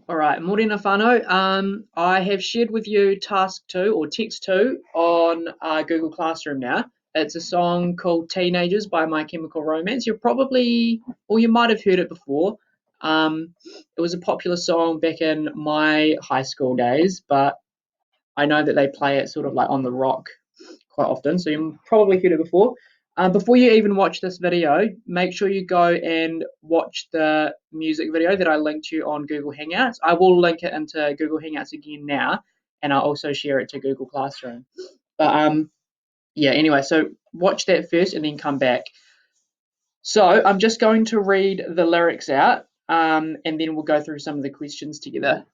All right, Morena whānau. I have shared with you task two or text two on Google Classroom now. It's a song called Teenagers by My Chemical Romance. You're probably, or you might have heard it before. It was a popular song back in my high school days, but I know that they play it sort of like on the rock quite often, so you've probably heard it before. Before you even watch this video, make sure you go and watch the music video that I linked you on Google Hangouts. I will link it into Google Hangouts again now, and I'll also share it to Google Classroom. But yeah, anyway, so watch that first and then come back. So I'm just going to read the lyrics out, and then we'll go through some of the questions together.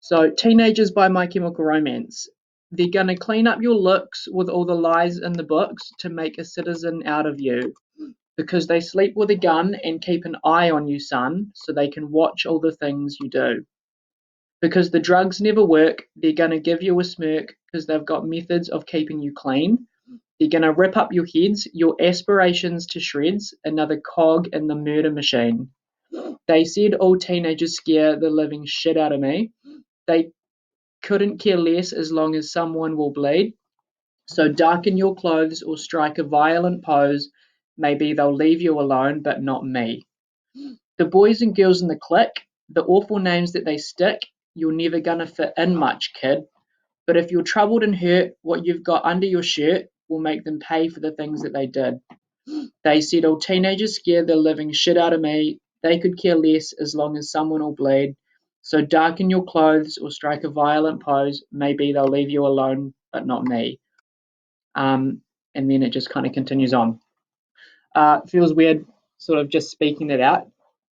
So, Teenagers by My Chemical Romance. They're going to clean up your looks with all the lies in the books to make a citizen out of you. Because they sleep with a gun and keep an eye on you, son, so they can watch all the things you do. Because the drugs never work, they're going to give you a smirk because they've got methods of keeping you clean. They're going to rip up your heads, your aspirations to shreds, another cog in the murder machine. They said all teenagers scare the living shit out of me. They couldn't care less as long as someone will bleed. So darken your clothes or strike a violent pose. Maybe they'll leave you alone, but not me. The boys and girls in the clique, the awful names that they stick, you're never gonna fit in much, kid. But if you're troubled and hurt, what you've got under your shirt will make them pay for the things that they did. They said all teenagers scare the living shit out of me. They could care less as long as someone will bleed. So darken your clothes or strike a violent pose. Maybe they'll leave you alone, but not me. And then it just kind of continues on. Feels weird, sort of just speaking it out.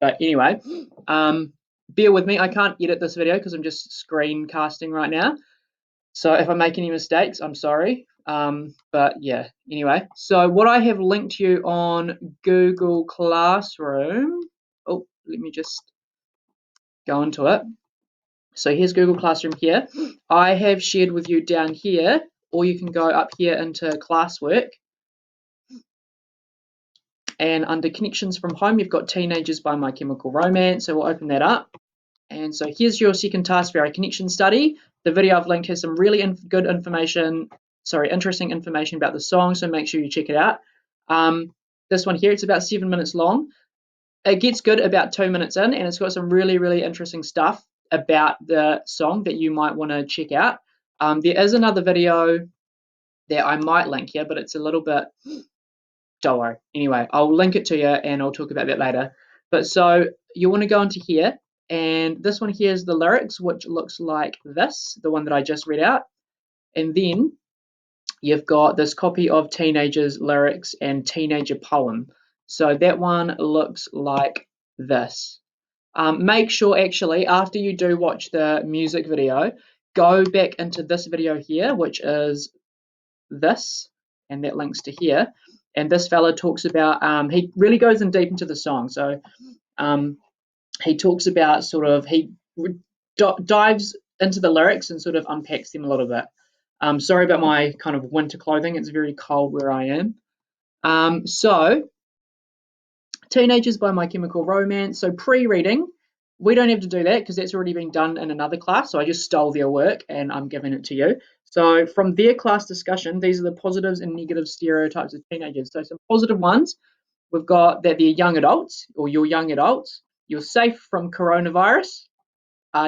But anyway, bear with me. I can't edit this video because I'm just screencasting right now. So if I make any mistakes, I'm sorry. But yeah, anyway. So what I have linked to you on Google Classroom. Oh, let me just go into it. So here's Google Classroom here. I have shared with you down here, or you can go up here into classwork. And under connections from home, you've got Teenagers by My Chemical Romance. So we'll open that up. And so here's your second task for our connection study. The video I've linked has some really good information, interesting information about the song, so make sure you check it out. This one here, it's about 7 minutes long. It gets good about 2 minutes in, and it's got some really, really interesting stuff about the song that you might want to check out. There is another video that I might link here, but it's a little bit, don't worry. Anyway, I'll link it to you and I'll talk about that later. But so you want to go into here, and this one here is the lyrics, which looks like this, the one that I just read out. And then you've got this copy of Teenagers lyrics and Teenager poem. So that one looks like this. Make sure actually after you do watch the music video, go back into this video here, which is this, and that links to here. And this fella talks about, he really goes in deep into the song. So he talks about he dives into the lyrics and sort of unpacks them a little bit. Sorry about my kind of winter clothing. It's very cold where I am. So Teenagers by My Chemical Romance. So pre-reading, we don't have to do that because that's already been done in another class. So I just stole their work and I'm giving it to you. So from their class discussion, these are the positives and negative stereotypes of teenagers. So some positive ones, we've got that they're young adults, or you're young adults. You're safe from coronavirus.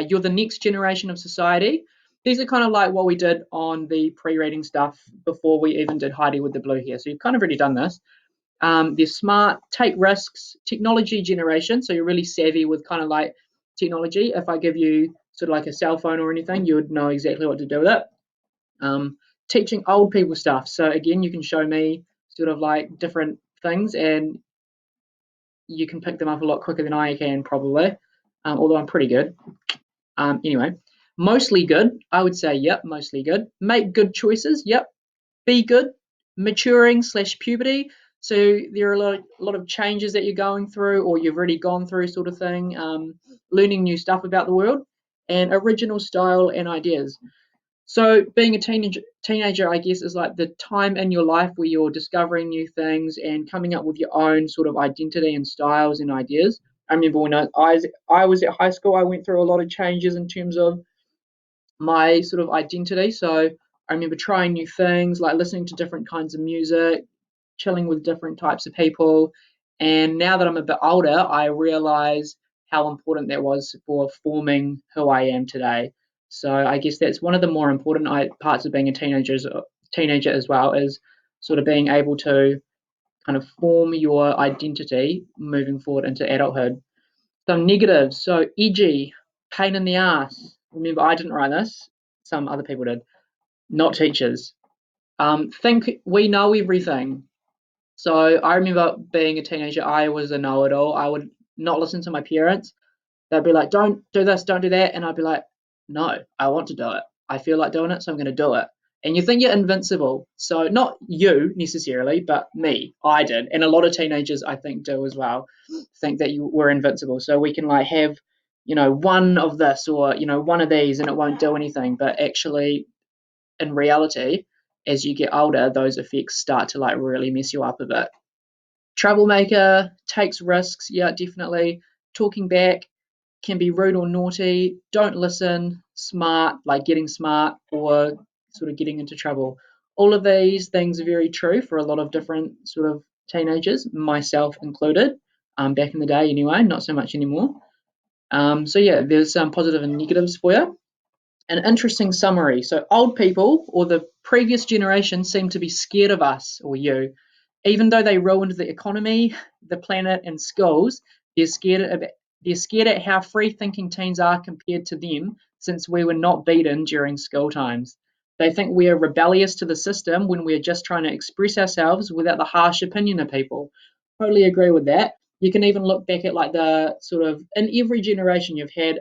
You're the next generation of society. These are kind of like what we did on the pre-reading stuff before we even did Heidi with the blue hair. So you've kind of already done this. They're smart, take risks, technology generation. So you're really savvy with kind of like technology. If I give you sort of like a cell phone or anything, you would know exactly what to do with it. Teaching old people stuff. So again, you can show me sort of like different things and you can pick them up a lot quicker than I can probably, although I'm pretty good. Anyway, mostly good. I would say, yep, mostly good. Make good choices. Yep. Be good. Maturing / puberty. So there are a lot of changes that you're going through or you've already gone through sort of thing. Learning new stuff about the world and original style and ideas. So being a teenager, I guess, is like the time in your life where you're discovering new things and coming up with your own sort of identity and styles and ideas. I remember when I was at high school, I went through a lot of changes in terms of my sort of identity. So I remember trying new things, like listening to different kinds of music, chilling with different types of people. And now that I'm a bit older, I realize how important that was for forming who I am today. So I guess that's one of the more important parts of being a teenager as well, is sort of being able to kind of form your identity moving forward into adulthood. Some negatives. So edgy, pain in the ass. Remember, I didn't write this. Some other people did. Not teachers. Think we know everything. So I remember being a teenager, I was a know-it-all. I would not listen to my parents. They'd be like, "Don't do this, don't do that," and I'd be like, "No, I want to do it. I feel like doing it, so I'm going to do it." And you think you're invincible. So not you necessarily, but me. I did, and a lot of teenagers I think do as well. Think that you were invincible. So we can like have, one of this or one of these, and it won't do anything. But actually, in reality, as you get older, those effects start to like really mess you up a bit. Troublemaker, takes risks, yeah, definitely. Talking back, can be rude or naughty, don't listen, smart, like getting smart, or sort of getting into trouble. All of these things are very true for a lot of different sort of teenagers, myself included, back in the day anyway, not so much anymore. So yeah, there's some positive and negatives for you. An interesting summary. So old people or the previous generation seem to be scared of us or you. Even though they ruined the economy, the planet, and schools, they're scared of they're scared at how free thinking teens are compared to them since we were not beaten during school times. They think we are rebellious to the system when we're just trying to express ourselves without the harsh opinion of people. Totally agree with that. You can even look back at like the sort of in every generation you've had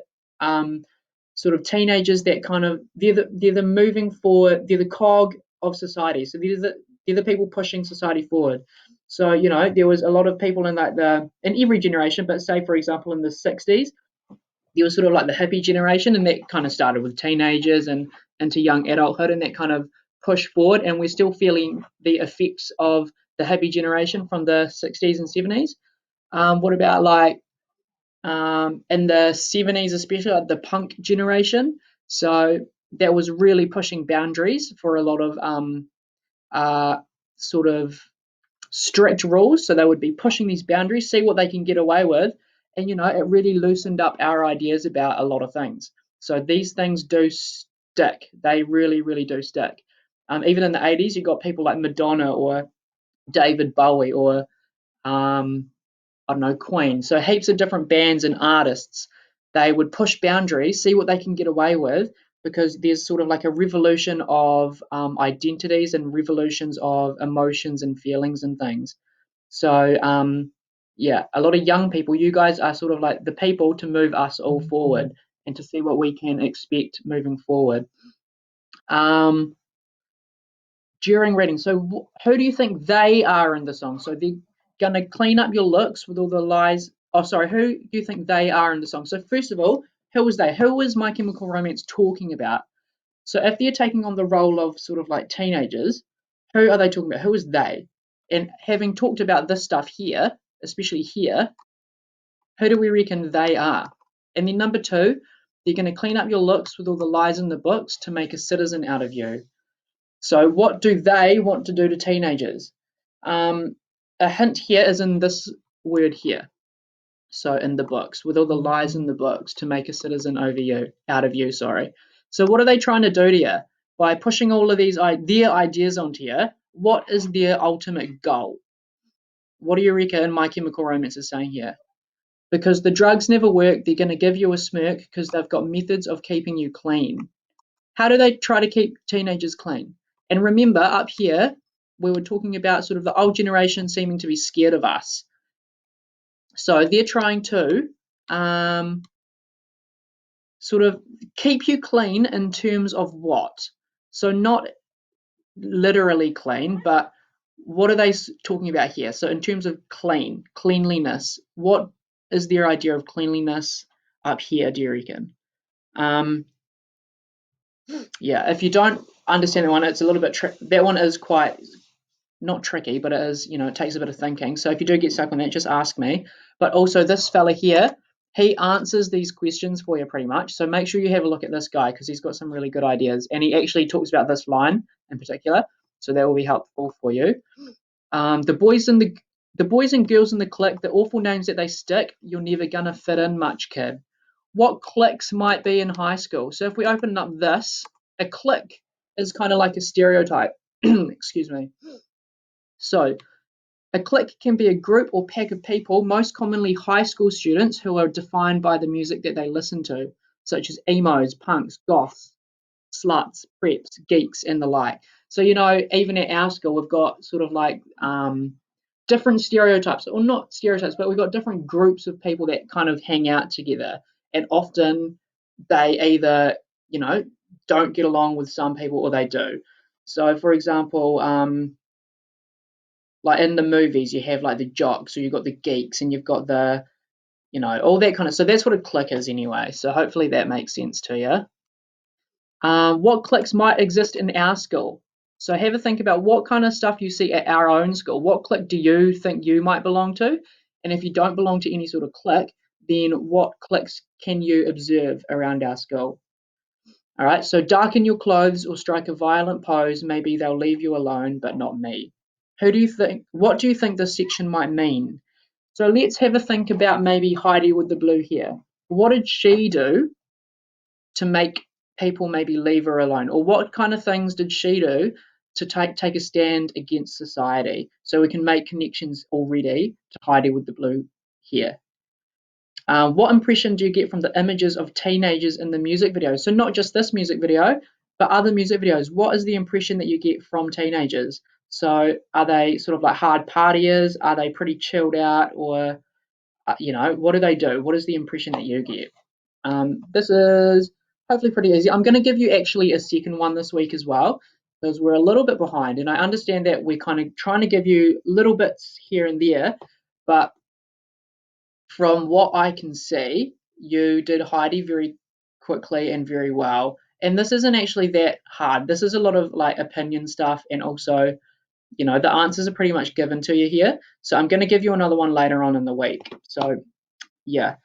sort of teenagers that kind of they're the moving forward, they're the cog of society. So they're the people pushing society forward. So there was a lot of people in like the in every generation, but say for example in the 60s, there was sort of like the hippie generation, and that kind of started with teenagers and into young adulthood, and that kind of pushed forward. And we're still feeling the effects of the hippie generation from the 60s and 70s. What about like in the 70s, especially like the punk generation? So that was really pushing boundaries for a lot of uh, sort of strict rules. So they would be pushing these boundaries, see what they can get away with. And, it really loosened up our ideas about a lot of things. So these things do stick. They really, really do stick. Even in the 80s, you got people like Madonna or David Bowie or um, I don't know, Queen. So heaps of different bands and artists, they would push boundaries, see what they can get away with, because there's sort of like a revolution of identities and revolutions of emotions and feelings and things. So yeah, a lot of young people, you guys are sort of like the people to move us all forward and to see what we can expect moving forward. Um, during reading. So who do you think they are in the song? So they're gonna clean up your looks with all the lies. Oh, sorry. Who do you think they are in the song? So first of all, who was they? Who was My Chemical Romance talking about? So if they're taking on the role of sort of like teenagers, who are they talking about? Who is they? And having talked about this stuff here, especially here, who do we reckon they are? And then number two, they're going to clean up your looks with all the lies in the books to make a citizen out of you. So, what do they want to do to teenagers? Um, a hint here is in this word here. So, in the books, with all the lies in the books to make a citizen out of you. Sorry. So, what are they trying to do to you by pushing all of their ideas onto you? What is their ultimate goal? What do you reckon My Chemical Romance is saying here? Because the drugs never work, they're going to give you a smirk because they've got methods of keeping you clean. How do they try to keep teenagers clean? And remember, up here, we were talking about sort of the old generation seeming to be scared of us. So they're trying to sort of keep you clean in terms of what? So not literally clean, but what are they talking about here? So in terms of cleanliness, what is their idea of cleanliness up here, do you reckon? Um, yeah, if you don't understand that one, it's a little bit that one is quite not tricky, but it is, it takes a bit of thinking. So if you do get stuck on that, just ask me. But also this fella here, he answers these questions for you pretty much. So make sure you have a look at this guy because he's got some really good ideas. And he actually talks about this line in particular. So that will be helpful for you. The boys and girls in the clique, the awful names that they stick, you're never gonna fit in much, kid. What cliques might be in high school? So if we open up this, a clique is kind of like a stereotype. Excuse me. So a clique can be a group or pack of people, most commonly high school students, who are defined by the music that they listen to, such as emos, punks, goths, sluts, preps, geeks, and the like. So, even at our school, we've got sort of like different stereotypes, or not stereotypes, but we've got different groups of people that kind of hang out together. And often they either, don't get along with some people or they do. So, for example, like in the movies, you have like the jocks, or you've got the geeks, and you've got the, all that kind of. So that's what a clique is anyway. So hopefully that makes sense to you. What cliques might exist in our school? So have a think about what kind of stuff you see at our own school. What clique do you think you might belong to? And if you don't belong to any sort of clique, then what cliques can you observe around our school? All right, so darken your clothes or strike a violent pose. Maybe they'll leave you alone, but not me. What do you think this section might mean? So let's have a think about maybe Heidi with the blue hair. What did she do to make people maybe leave her alone? Or what kind of things did she do to take a stand against society? So we can make connections already to Heidi with the blue hair. What impression do you get from the images of teenagers in the music video? So not just this music video, but other music videos. What is the impression that you get from teenagers? So are they sort of like hard partiers? Are they pretty chilled out? Or, what do they do? What is the impression that you get? This is hopefully pretty easy. I'm going to give you actually a second one this week as well, because we're a little bit behind. And I understand that we're kind of trying to give you little bits here and there, but from what I can see, you did Heidi very quickly and very well. And this isn't actually that hard. This is a lot of like opinion stuff, and also, the answers are pretty much given to you here. So I'm going to give you another one later on in the week. So yeah.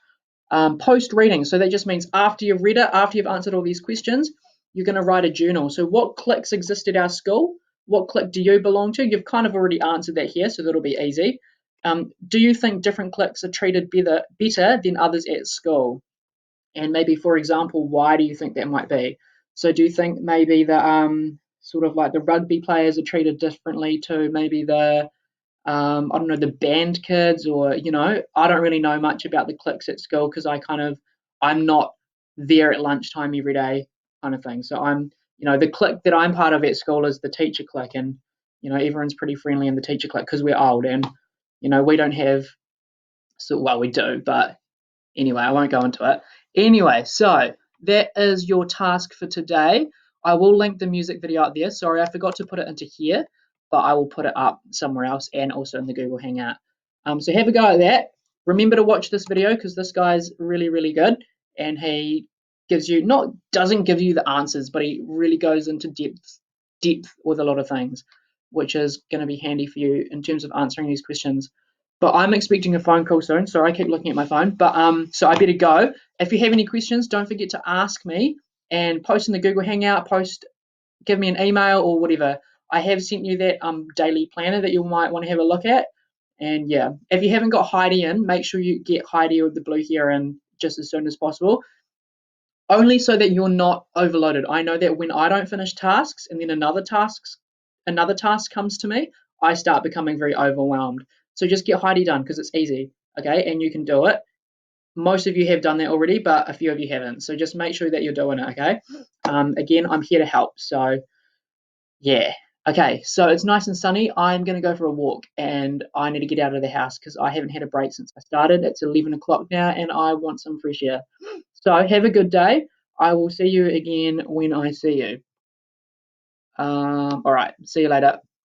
Post reading. So that just means after you've read it, after you've answered all these questions, you're going to write a journal. So what cliques exist at our school? What clique do you belong to? You've kind of already answered that here, so that'll be easy. Do you think different cliques are treated better than others at school? And maybe, for example, why do you think that might be? So do you think maybe the sort of like the rugby players are treated differently to maybe the I don't know, the band kids, or I don't really know much about the cliques at school because I'm not there at lunchtime every day kind of thing. So the clique that I'm part of at school is the teacher clique, and everyone's pretty friendly in the teacher clique because we're old, and we don't have, so well, we do, but anyway, I won't go into it. Anyway, so that is your task for today. I will link the music video up there. Sorry, I forgot to put it into here, but I will put it up somewhere else and also in the Google Hangout. So have a go at that. Remember to watch this video because this guy's really, really good, and he doesn't give you the answers, but he really goes into depth with a lot of things, which is going to be handy for you in terms of answering these questions. But I'm expecting a phone call soon. Sorry, I keep looking at my phone. But so I better go. If you have any questions, don't forget to ask me and post in the Google Hangout. Give me an email or whatever. I have sent you that daily planner that you might want to have a look at. And yeah, if you haven't got Heidi in, make sure you get Heidi with the blue hair in just as soon as possible. Only so that you're not overloaded. I know that when I don't finish tasks and then another task comes to me, I start becoming very overwhelmed. So just get Heidi done because it's easy, okay? And you can do it. Most of you have done that already, but a few of you haven't. So just make sure that you're doing it, okay? Again, I'm here to help. So yeah. Okay, so it's nice and sunny. I'm going to go for a walk, and I need to get out of the house because I haven't had a break since I started. It's 11 o'clock now, and I want some fresh air. So have a good day. I will see you again when I see you. All right, see you later.